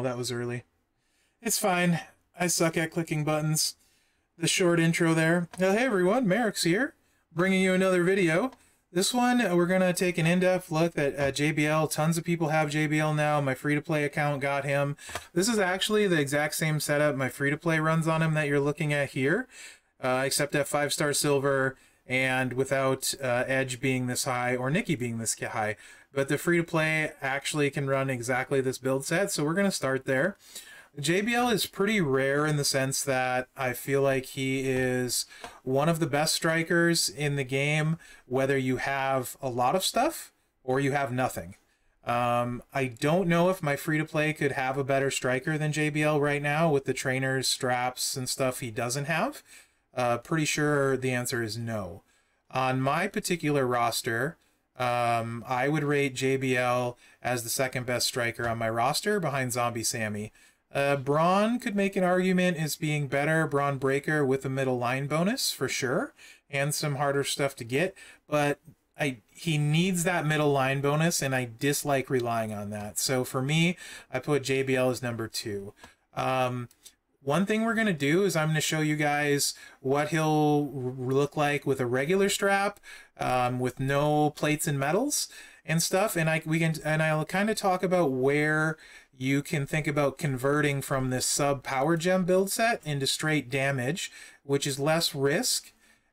know, that was early. It's fine. I suck at clicking buttons. The short intro there. Hey everyone, Mherex here, bringing you another video. This one, we're going to take an in-depth look at JBL. Tons of people have JBL now. My free-to-play account got him. This is actually the exact same setup my free-to-play runs on him that you're looking at here, except at 5-star silver and without Edge being this high or Nikki being this high. But the free-to-play actually can run exactly this build set, so we're going to start there. JBL is pretty rare in the sense that I feel like he is one of the best strikers in the game, whether you have a lot of stuff or you have nothing. I don't know if my free-to-play could have a better striker than JBL right now with the trainers, straps, and stuff he doesn't have. Pretty sure the answer is no. On my particular roster, I would rate JBL as the second best striker on my roster behind Zombie Sammy. Braun could make an argument as being better, Braun Breaker with a middle line bonus for sure, and some harder stuff to get, but he needs that middle line bonus, and I dislike relying on that. So for me, I put JBL as number 2. One thing we're going to do is I'm going to show you guys what he'll look like with a regular strap, with no plates and metals and stuff, and I'll kind of talk about where you can think about converting from this sub power gem build set into straight damage, which is less risk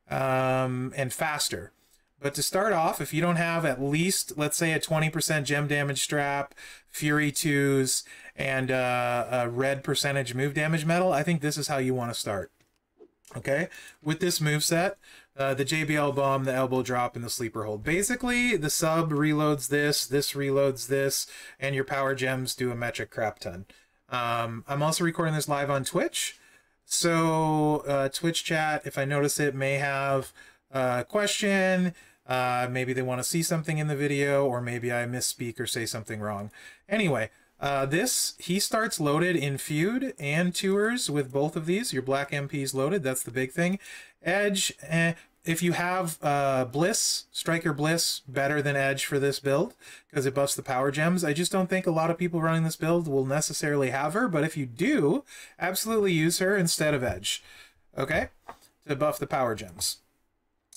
and faster. But to start off, if you don't have at least, let's say, a 20% gem damage strap, Fury 2s, and a red percentage move damage medal, I think this is how you want to start. Okay, with this moveset, the JBL bomb, the elbow drop, and the sleeper hold. Basically, the sub reloads this reloads this, and your power gems do a metric crap ton. I'm also recording this live on Twitch, so Twitch chat, if I notice it, may have a question. Maybe they want to see something in the video, or maybe I misspeak or say something wrong. Anyway, he starts loaded in Feud and Tours with both of these. Your black MP's loaded, that's the big thing. Edge, if you have Bliss, Striker Bliss, better than Edge for this build, because it buffs the power gems. I just don't think a lot of people running this build will necessarily have her, but if you do, absolutely use her instead of Edge, okay, to buff the power gems.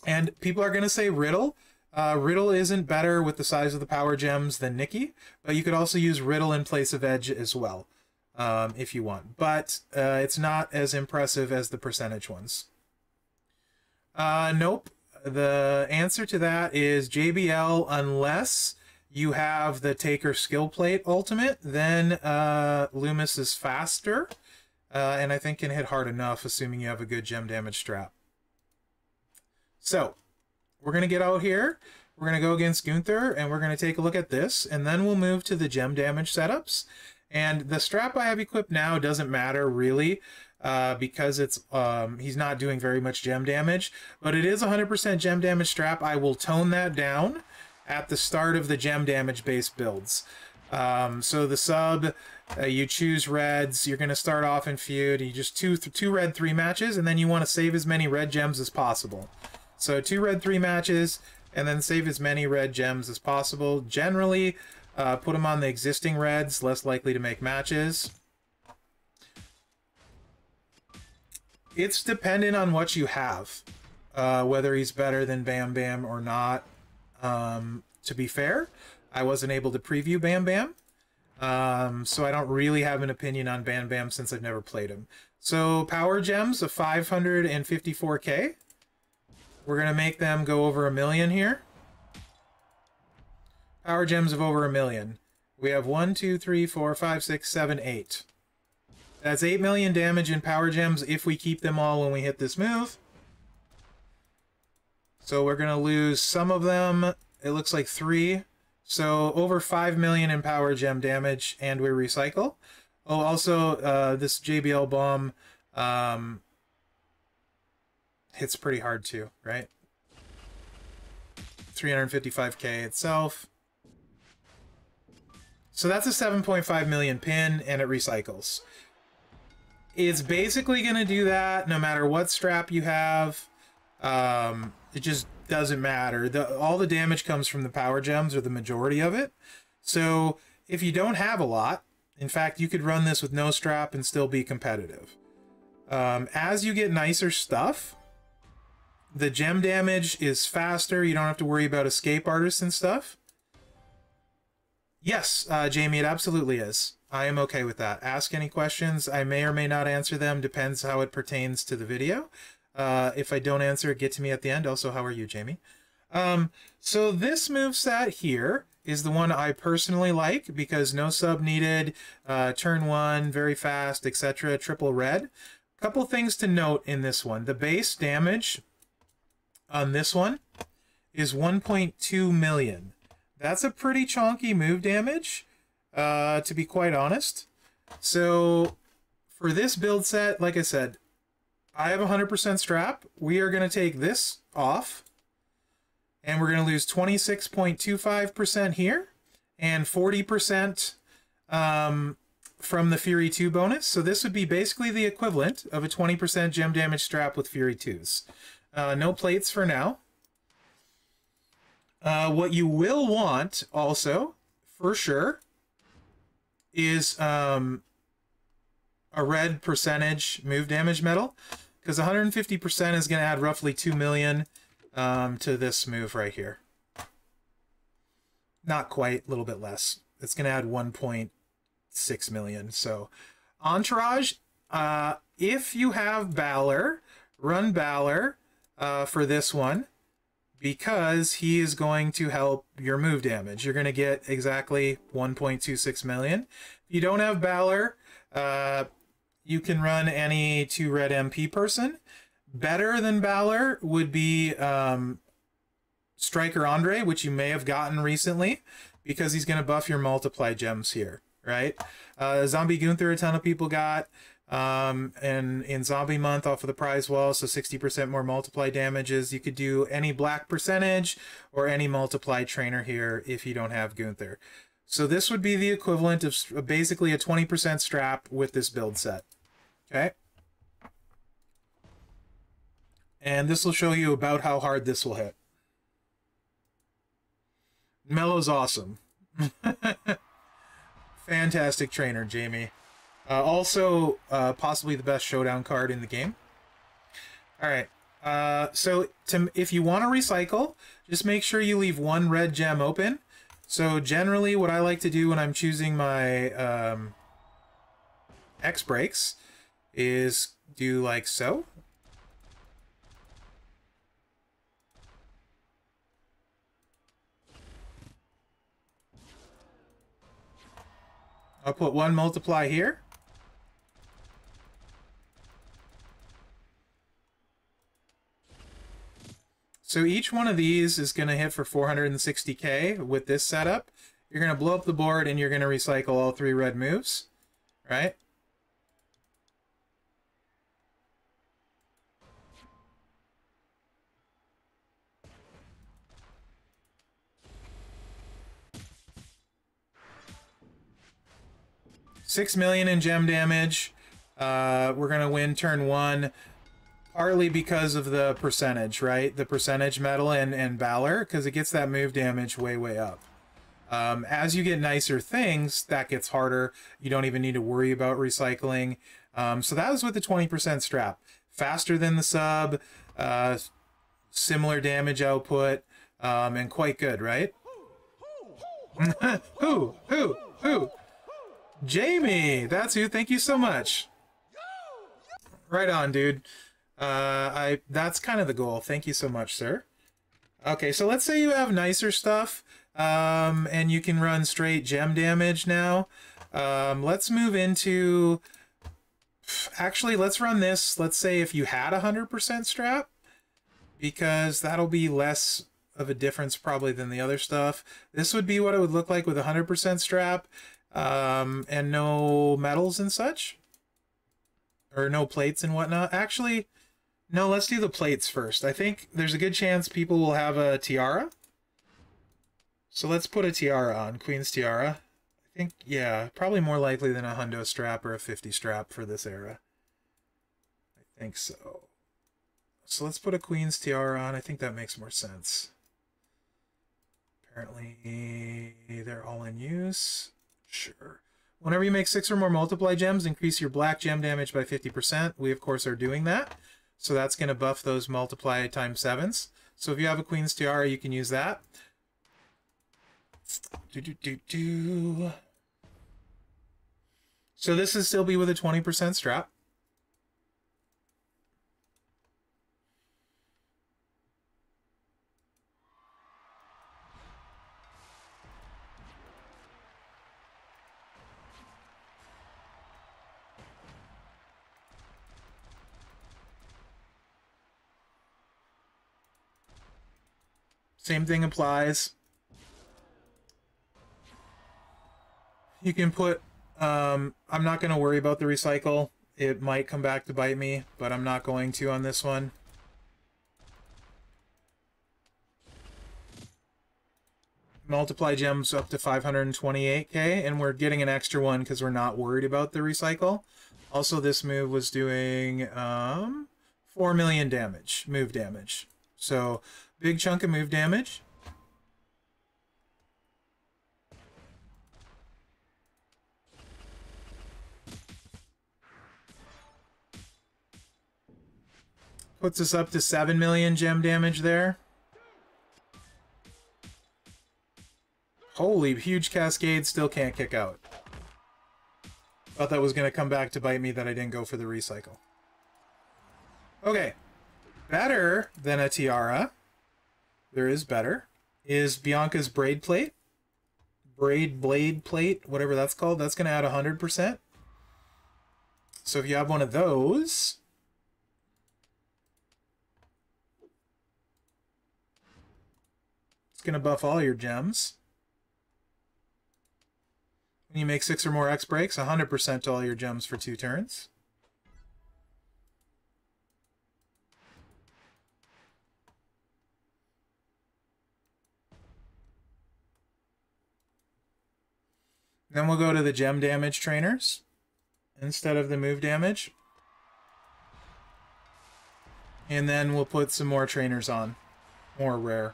And people are going to say Riddle. Riddle isn't better with the size of the power gems than Nikki, but you could also use Riddle in place of Edge as well, if you want. But it's not as impressive as the percentage ones. Nope. The answer to that is JBL, unless you have the Taker Skill Plate Ultimate, then Loomis is faster, and I think can hit hard enough, assuming you have a good gem damage strap. So, we're going to get out here, we're going to go against Gunther, and we're going to take a look at this, and then we'll move to the gem damage setups. And the strap I have equipped now doesn't matter, really, because it's he's not doing very much gem damage, but it is 100% gem damage strap. I will tone that down at the start of the gem damage based builds. So the sub, you choose reds, you're going to start off in Feud, you just two red 3 matches, and then you want to save as many red gems as possible. So 2 red 3 matches, and then save as many red gems as possible. Generally, put them on the existing reds, less likely to make matches. It's dependent on what you have, whether he's better than Bam Bam or not. To be fair, I wasn't able to preview Bam Bam, so I don't really have an opinion on Bam Bam since I've never played him. So power gems of 554k. We're going to make them go over 1 million here. Power gems of over 1 million. We have 1, 2, 3, 4, 5, 6, 7, 8. That's 8 million damage in power gems if we keep them all when we hit this move. So we're going to lose some of them. It looks like 3. So over 5 million in power gem damage, and we recycle. Oh, also, this JBL bomb hits pretty hard too, right? 355k itself. So that's a 7.5 million pin, and it recycles. It's basically going to do that no matter what strap you have. It just doesn't matter. All the damage comes from the power gems, or the majority of it. So if you don't have a lot, In fact, you could run this with no strap and still be competitive. As you get nicer stuff, the gem damage is faster. You don't have to worry about escape artists and stuff. Yes, Jamie, it absolutely is. I am okay with that. Ask any questions. I may or may not answer them. Depends how it pertains to the video. If I don't answer, get to me at the end. Also, how are you, Jamie? So this moveset here is the one I personally like because no sub needed, turn 1, very fast, etc. Triple red. Couple things to note in this one. The base damage on this one is 1.2 million. That's a pretty chonky move damage, to be quite honest. So for this build set, like I said, I have 100% strap. We are going to take this off, and we're going to lose 26.25% here, and 40% from the Fury 2 bonus. So this would be basically the equivalent of a 20% gem damage strap with Fury 2s. No plates for now. What you will want also, for sure, is a red percentage move damage medal, because 150% is going to add roughly 2 million to this move right here. Not quite, a little bit less. It's going to add 1.6 million. So, Entourage, if you have Balor, run Balor for this one, because he is going to help your move damage. You're going to get exactly 1.26 million. If you don't have Balor, you can run any 2 red MP person. Better than Balor would be Striker Andre, which you may have gotten recently, because he's going to buff your multiply gems here, right? Zombie Gunther, a ton of people got. And in Zombie Month off of the prize wall, so 60% more multiply damages. You could do any black percentage or any multiply trainer here if you don't have Gunther. So this would be the equivalent of basically a 20% strap with this build set. Okay? And this will show you about how hard this will hit. Mello's awesome. Fantastic trainer, Jamie. Also, possibly the best showdown card in the game. Alright, so if you want to recycle, just make sure you leave 1 red gem open. So generally what I like to do when I'm choosing my X breaks is do like so. I'll put 1 multiply here. So each one of these is going to hit for 460k with this setup. You're going to blow up the board and you're going to recycle all 3 red moves, right? $6 million in gem damage. We're going to win turn 1. Partly because of the percentage, right? The percentage medal and Balor, because it gets that move damage way, way up. As you get nicer things, that gets harder. You don't even need to worry about recycling. So that was with the 20% strap. Faster than the sub, similar damage output, and quite good, right? Who? Jamie! That's who. Thank you so much. Right on, dude. That's kind of the goal. Thank you so much, sir. Okay, so let's say you have nicer stuff, and you can run straight gem damage now. Let's move into... Actually, let's run this. Let's say if you had 100% strap, because that'll be less of a difference probably than the other stuff. This would be what it would look like with 100% strap, and no medals and such. Or no plates and whatnot. Actually... No, let's do the plates first. I think there's a good chance people will have a tiara. So let's put a tiara on, Queen's Tiara. I think, yeah, probably more likely than a hundo strap or a 50 strap for this era. I think so. So let's put a Queen's Tiara on. I think that makes more sense. Apparently, they're all in use. Sure. Whenever you make 6 or more multiply gems, increase your black gem damage by 50%. We, of course, are doing that. So that's going to buff those multiply times 7s. So if you have a Queen's Tiara, you can use that. So this is still be with a 20% strap. Same thing applies. You can put, I'm not going to worry about the recycle. It might come back to bite me, but I'm not going to on this one. Multiply gems up to 528k, and we're getting an extra one because we're not worried about the recycle. Also, this move was doing 4 million damage, move damage. So, big chunk of move damage. Puts us up to 7 million gem damage there. Holy, huge cascade, still can't kick out. Thought that was going to come back to bite me that I didn't go for the recycle. Okay. Better than a tiara, there is better, is Bianca's braid plate. Braid blade plate, whatever that's called. That's going to add 100%. So if you have one of those, it's going to buff all your gems. When you make 6 or more X breaks, 100% to all your gems for 2 turns. Then we'll go to the gem damage trainers instead of the move damage. And then we'll put some more trainers on. More rare.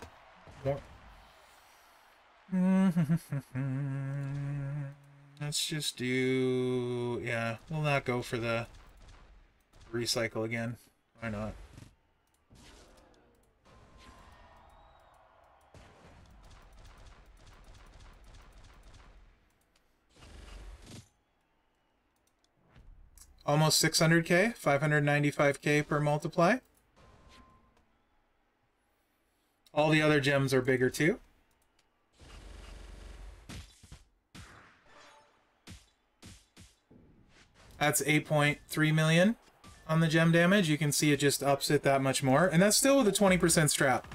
More. Let's just do... Yeah, we'll not go for the recycle again. Why not? Almost 600k, 595k per multiply. All the other gems are bigger too. That's 8.3 million on the gem damage. You can see it just ups it that much more. And that's still with a 20% strap.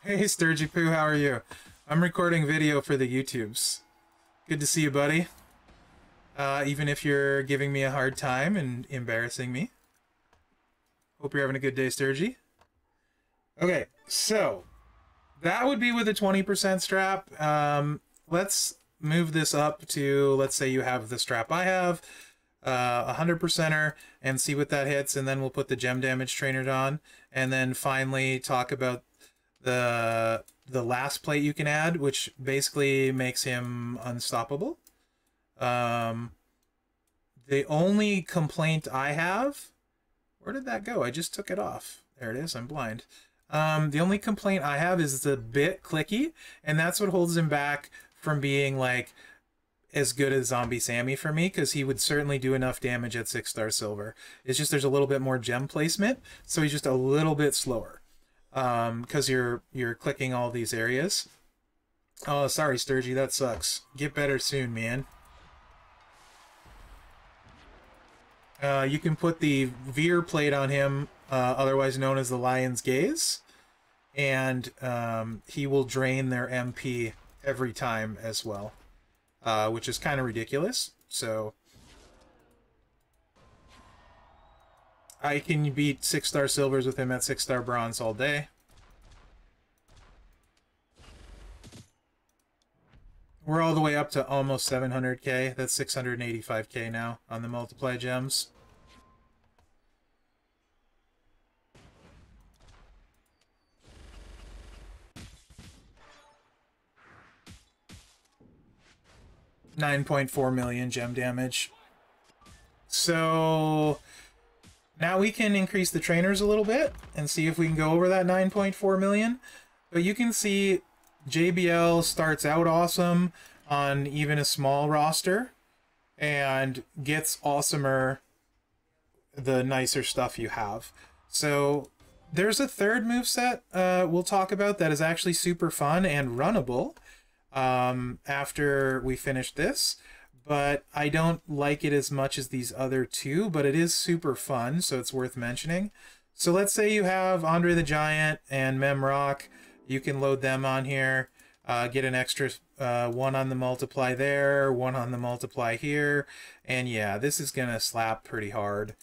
Hey, Sturgy Poo, how are you? I'm recording video for the YouTubes. Good to see you, buddy. Even if you're giving me a hard time and embarrassing me. Hope you're having a good day, Sturgy. Okay, so that would be with a 20% strap. Let's move this up to, let's say you have the strap I have, 100%er, and see what that hits, and then we'll put the gem damage trainers on, and then finally talk about the last plate you can add, which basically makes him unstoppable. The only complaint I have, where did that go? I just took it off. There it is. I'm blind. The only complaint I have is it's a bit clicky, and that's what holds him back from being like as good as Zombie Sammy for me, because he would certainly do enough damage at 6-star silver. It's just there's a little bit more gem placement, so he's just a little bit slower because you're clicking all these areas. Oh, sorry, Sturgy, that sucks. Get better soon, man. You can put the Veer plate on him, otherwise known as the Lion's Gaze, and he will drain their MP every time as well, which is kind of ridiculous. So I can beat 6-star silvers with him at 6-star bronze all day. We're all the way up to almost 700k. That's 685k now on the multiply gems. 9.4 million gem damage. So now we can increase the trainers a little bit and see if we can go over that 9.4 million. But you can see JBL starts out awesome on even a small roster and gets awesomer the nicer stuff you have. So there's a third moveset we'll talk about that is actually super fun and runnable after we finish this. But I don't like it as much as these other two, but it is super fun, so it's worth mentioning. So let's say you have Andre the Giant and Mherex. You can load them on here, get an extra one on the multiply there, one on the multiply here, and yeah, this is gonna slap pretty hard,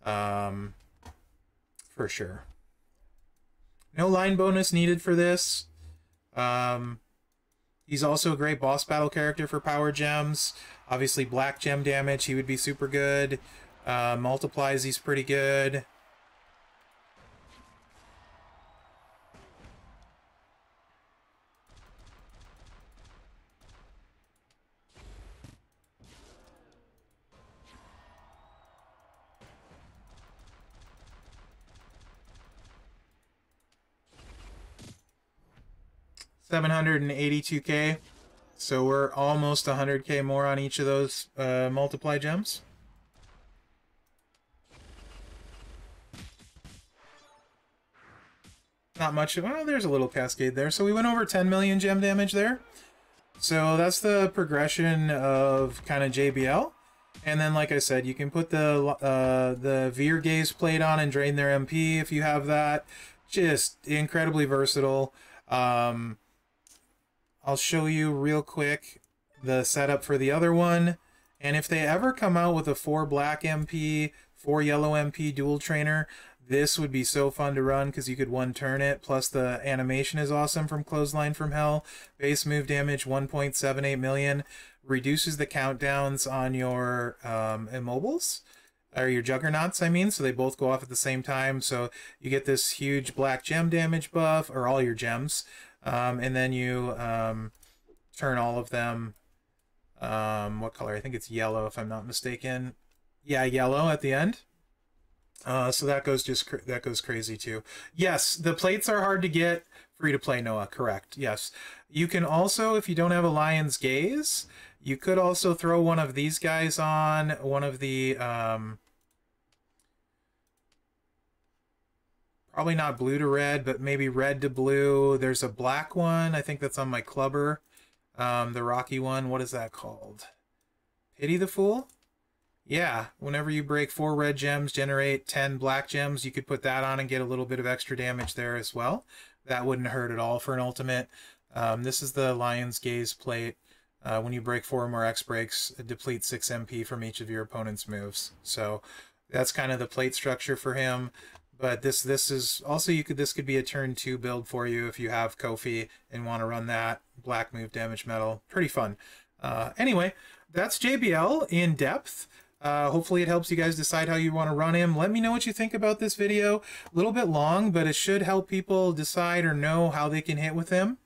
for sure. No line bonus needed for this. He's also a great boss battle character for power gems. Obviously, black gem damage, he would be super good. Multiplies, he's pretty good. $782K. So we're almost 100K more on each of those multiply gems. Not much. Well, there's a little cascade there. So we went over 10 million gem damage there. So that's the progression of kind of JBL. And then, like I said, you can put the Veer Gaze plate on and drain their MP if you have that. Just incredibly versatile. I'll show you real quick the setup for the other one. And if they ever come out with a 4 black MP, 4 yellow MP dual trainer, this would be so fun to run because you could one turn it. Plus the animation is awesome from Clothesline from Hell. Base move damage 1.78 million. Reduces the countdowns on your immobiles. Or your juggernauts, I mean, so they both go off at the same time. So you get this huge black gem damage buff, or all your gems. And then you turn all of them, what color? I think it's yellow if I'm not mistaken. Yeah, yellow at the end. So that goes crazy too. Yes, the plates are hard to get. Free to play, Noah, correct. Yes. You can also, if you don't have a Lion's Gaze, you could also throw one of these guys on, one of the probably not blue to red, but maybe red to blue. There's a black one. I think that's on my clubber. The rocky one. What is that called? Pity the Fool? Yeah. Whenever you break 4 red gems, generate 10 black gems, you could put that on and get a little bit of extra damage there as well. That wouldn't hurt at all for an ultimate. This is the Lion's Gaze plate. When you break 4 or more X breaks, it depletes 6 MP from each of your opponent's moves. So that's kind of the plate structure for him. But this is also, this could be a turn 2 build for you if you have Kofi and want to run that black move damage metal. Pretty fun. Anyway, that's JBL in depth. Hopefully it helps you guys decide how you want to run him. Let me know what you think about this video. A little bit long, but it should help people decide or know how they can hit with him.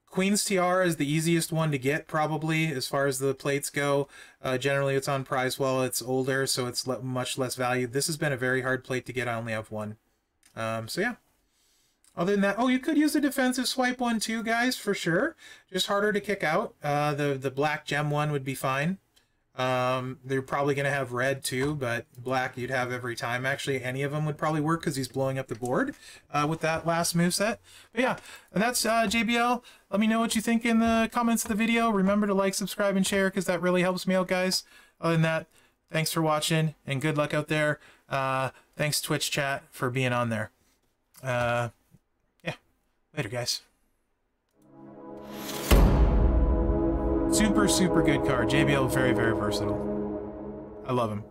Queen's Tiara is the easiest one to get, probably, as far as the plates go. Generally, it's on prize while it's older, so it's much less valued. This has been a very hard plate to get. I only have one. So, yeah. Other than that, oh, you could use a defensive swipe one too, guys, for sure. Just harder to kick out. The black gem one would be fine. They're probably going to have red too, but black you'd have every time. Actually, any of them would probably work because he's blowing up the board with that last moveset. But yeah, and that's JBL. Let me know what you think in the comments of the video. Remember to like, subscribe, and share because that really helps me out, guys. Other than that, thanks for watching and good luck out there. Thanks, Twitch chat, for being on there. Yeah, later, guys. Super, super good card. JBL, very, very versatile. I love him.